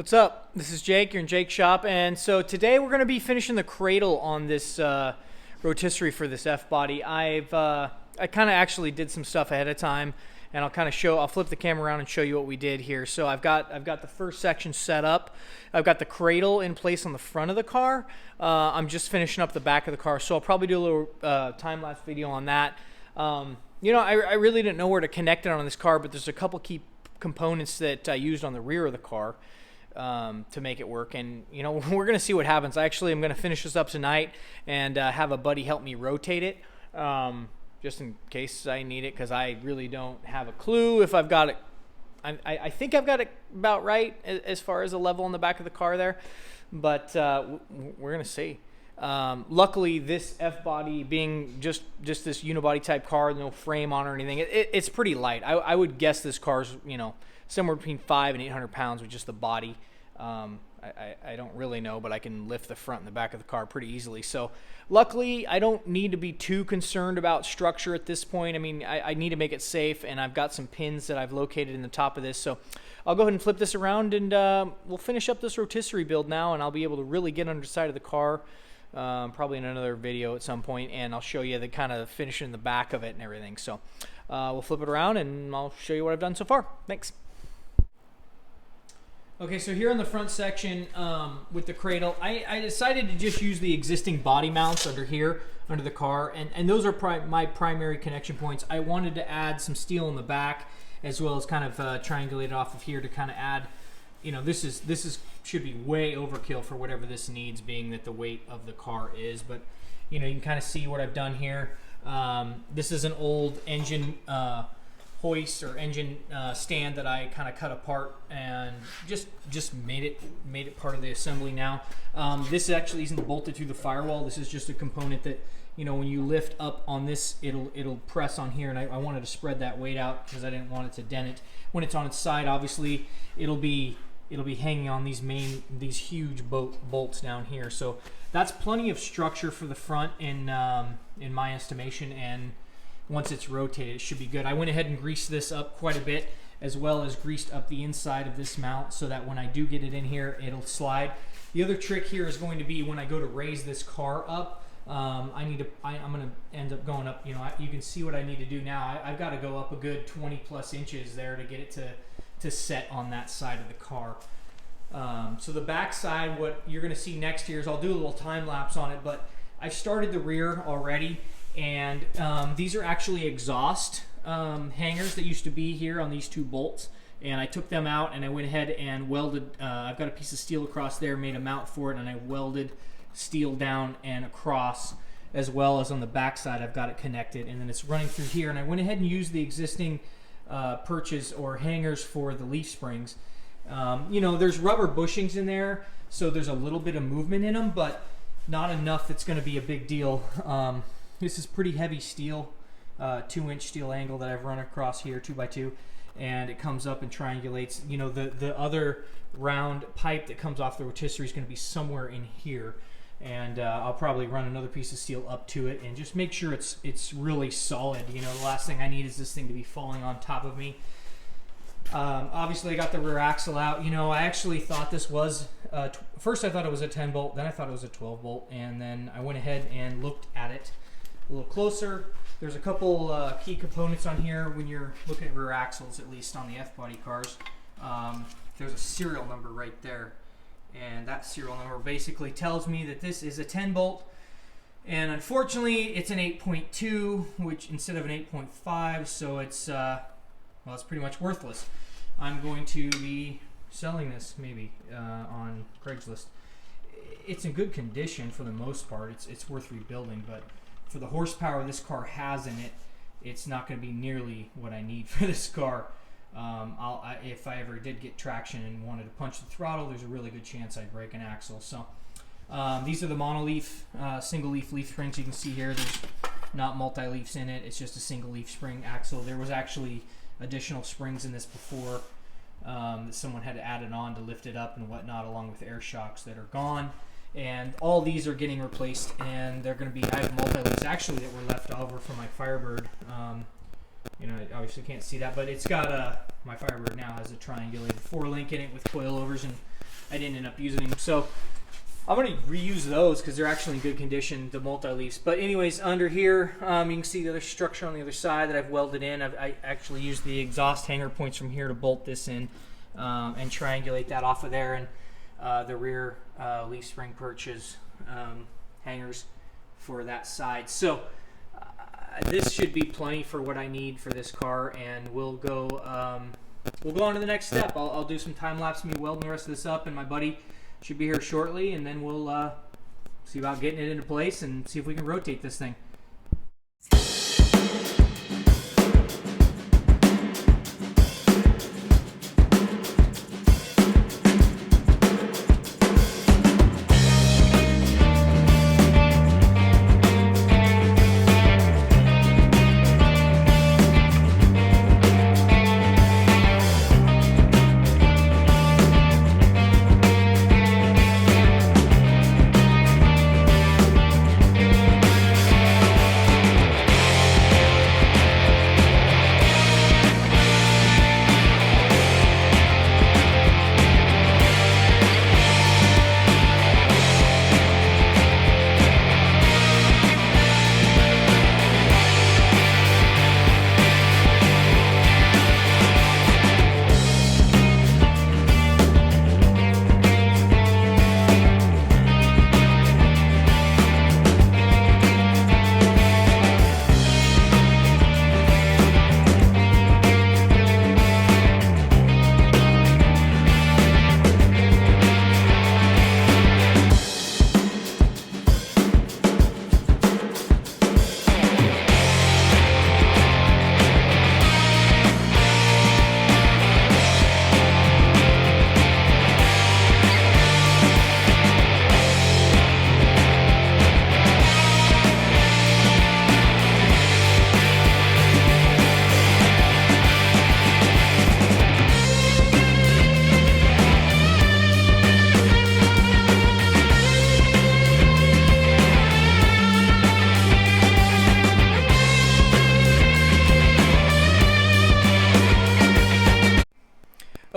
What's up? This is Jake. You're in Jake's shop, and so today we're going to be finishing the cradle on this rotisserie for this F-body. I kind of actually did some stuff ahead of time, and I'll flip the camera around and show you what we did here. So I've got the first section set up. I've got the cradle in place on the front of the car. I'm just finishing up the back of the car, so I'll probably do a little time-lapse video on that. You know, I really didn't know where to connect it on this car, but there's a couple key components that I used on the rear of the car to make it work, and you know, we're gonna see what happens. I'm gonna finish this up tonight and have a buddy help me rotate it, just in case I need it, because I really don't have a clue if I've got it. I think I've got it about right as far as the level on the back of the car there, but we're gonna see. Luckily, this F-body being just this unibody type car, no frame on or anything, it's pretty light. I would guess this car's, you know, somewhere between 500 and 800 pounds with just the body. I don't really know, but I can lift the front and the back of the car pretty easily. So luckily, I don't need to be too concerned about structure at this point. I mean, I need to make it safe, and I've got some pins that I've located in the top of this. So I'll go ahead and flip this around, and we'll finish up this rotisserie build now, and I'll be able to really get under the side of the car, probably in another video at some point, and I'll show you the kind of finishing the back of it and everything. So we'll flip it around, and I'll show you what I've done so far. Thanks. Okay, so here on the front section with the cradle, I decided to just use the existing body mounts under here, under the car, and those are my primary connection points. I wanted to add some steel in the back, as well as kind of triangulate it off of here to kind of add, you know, this should be way overkill for whatever this needs, being that the weight of the car is, but you know, you can kind of see what I've done here. This is an old engine hoist or engine stand that I kind of cut apart and just made it part of the assembly now. This actually isn't bolted through the firewall. This is just a component that, you know, when you lift up on this, it'll press on here, and I wanted to spread that weight out because I didn't want it to dent it. When it's on its side, obviously it'll be hanging on these huge bolts down here. So that's plenty of structure for the front in my estimation, and once it's rotated, it should be good. I went ahead and greased this up quite a bit, as well as greased up the inside of this mount so that when I do get it in here, it'll slide. The other trick here is going to be when I go to raise this car up, I'm going to end up going up, you know, you can see what I need to do now. I've got to go up a good 20 plus inches there to get it to set on that side of the car. So the back side, what you're going to see next here is I'll do a little time lapse on it, but I've started the rear already. And these are actually exhaust hangers that used to be here on these two bolts, and I took them out and I went ahead and welded. I've got a piece of steel across there, made a mount for it, and I welded steel down and across, as well as on the back side I've got it connected, and then it's running through here. And I went ahead and used the existing perches or hangers for the leaf springs. You know, there's rubber bushings in there, so there's a little bit of movement in them, but not enough that's going to be a big deal. This is pretty heavy steel, 2-inch steel angle that I've run across here, 2x2, and it comes up and triangulates. You know, the other round pipe that comes off the rotisserie is going to be somewhere in here, and I'll probably run another piece of steel up to it and just make sure it's really solid. You know, the last thing I need is this thing to be falling on top of me. Obviously, I got the rear axle out. You know, I actually thought this was, first I thought it was a 10 bolt, then I thought it was a 12 bolt, and then I went ahead and looked at it a little closer. There's a couple key components on here when you're looking at rear axles, at least on the F-body cars. There's a serial number right there, and that serial number basically tells me that this is a 10 bolt, and unfortunately it's an 8.2, which instead of an 8.5, so it's well, it's pretty much worthless. I'm going to be selling this maybe on Craigslist. It's in good condition for the most part. It's worth rebuilding, but for the horsepower this car has in it, it's not going to be nearly what I need for this car. If I ever did get traction and wanted to punch the throttle, there's a really good chance I'd break an axle. So these are the monoleaf, single leaf springs. You can see here there's not multi-leafs in it. It's just a single leaf spring axle. There was actually additional springs in this before that someone had added on to lift it up and whatnot, along with air shocks that are gone. And all these are getting replaced, and they're going to be, I have multi-leaves actually that were left over from my Firebird. You know, I obviously can't see that, but it's got my Firebird now has a triangulated 4-link in it with coilovers and I didn't end up using them. So I'm going to reuse those because they're actually in good condition, the multi-leafs. But anyways, under here, you can see the other structure on the other side that I've welded in. I actually used the exhaust hanger points from here to bolt this in and triangulate that off of there. And the rear leaf spring perches hangers for that side. So this should be plenty for what I need for this car, and we'll go on to the next step. I'll do some time lapse of me welding the rest of this up, and my buddy should be here shortly, and then we'll see about getting it into place and see if we can rotate this thing.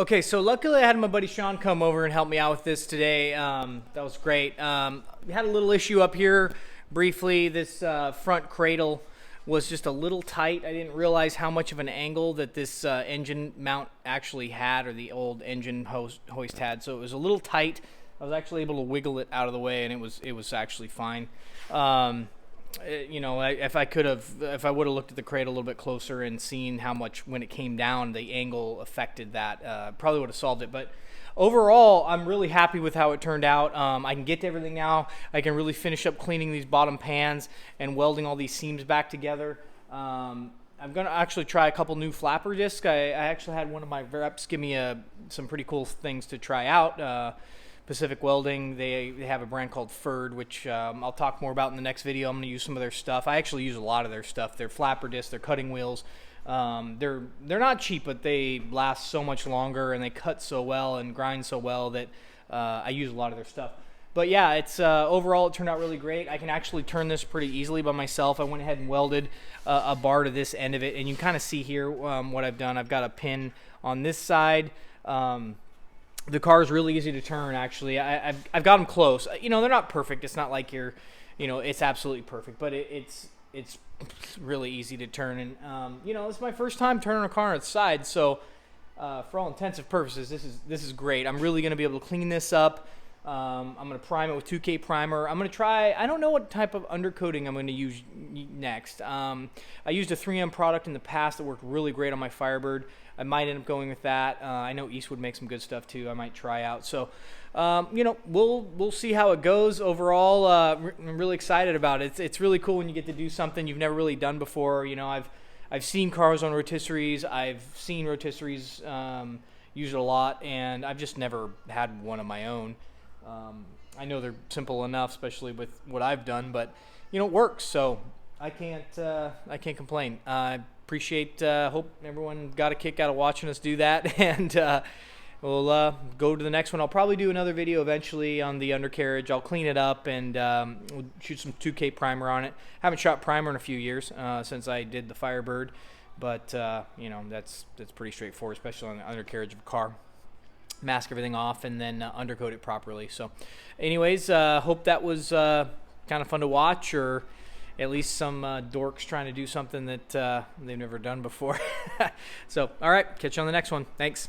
Okay, so luckily I had my buddy Sean come over and help me out with this today. That was great. We had a little issue up here briefly. This front cradle was just a little tight. I didn't realize how much of an angle that this engine mount actually had, or the old engine hoist had. So it was a little tight. I was actually able to wiggle it out of the way, and it was actually fine. You know, if I would have looked at the cradle a little bit closer and seen how much, when it came down, the angle affected that, probably would have solved it. But overall, I'm really happy with how it turned out. I can get to everything now. I can really finish up cleaning these bottom pans and welding all these seams back together. I'm going to actually try a couple new flapper discs. I actually had one of my reps give me some pretty cool things to try out. Pacific Welding, they have a brand called Ferd, which I'll talk more about in the next video. I'm going to use some of their stuff. I actually use a lot of their stuff. Their flapper discs, their cutting wheels. They're not cheap, but they last so much longer, and they cut so well and grind so well that I use a lot of their stuff. But yeah, it's overall it turned out really great. I can actually turn this pretty easily by myself. I went ahead and welded a bar to this end of it, and you kind of see here what I've done. I've got a pin on this side. The car is really easy to turn, actually. I've got them close. You know, they're not perfect. It's not like it's absolutely perfect, but it's really easy to turn. And you know, it's my first time turning a car on its side, so for all intents and purposes, this is great. I'm really going to be able to clean this up. I'm going to prime it with 2K primer. I'm going to try, I don't know what type of undercoating I'm going to use next. I used a 3M product in the past that worked really great on my Firebird. I might end up going with that. I know Eastwood makes some good stuff too. I might try out. So, you know, we'll see how it goes. Overall, I'm really excited about it. It's really cool when you get to do something you've never really done before. You know, I've seen cars on rotisseries. I've seen rotisseries use it a lot, and I've just never had one of my own. I know they're simple enough, especially with what I've done, but you know, it works. So I can't complain. I appreciate, hope everyone got a kick out of watching us do that, and we'll go to the next one. I'll probably do another video eventually on the undercarriage. I'll clean it up and we'll shoot some 2K primer on it. Haven't shot primer in a few years since I did the Firebird, but you know, that's pretty straightforward, especially on the undercarriage of a car. mask everything off, and then undercoat it properly. So anyways, hope that was kind of fun to watch, or at least some dorks trying to do something that they've never done before. So, all right, catch you on the next one. Thanks.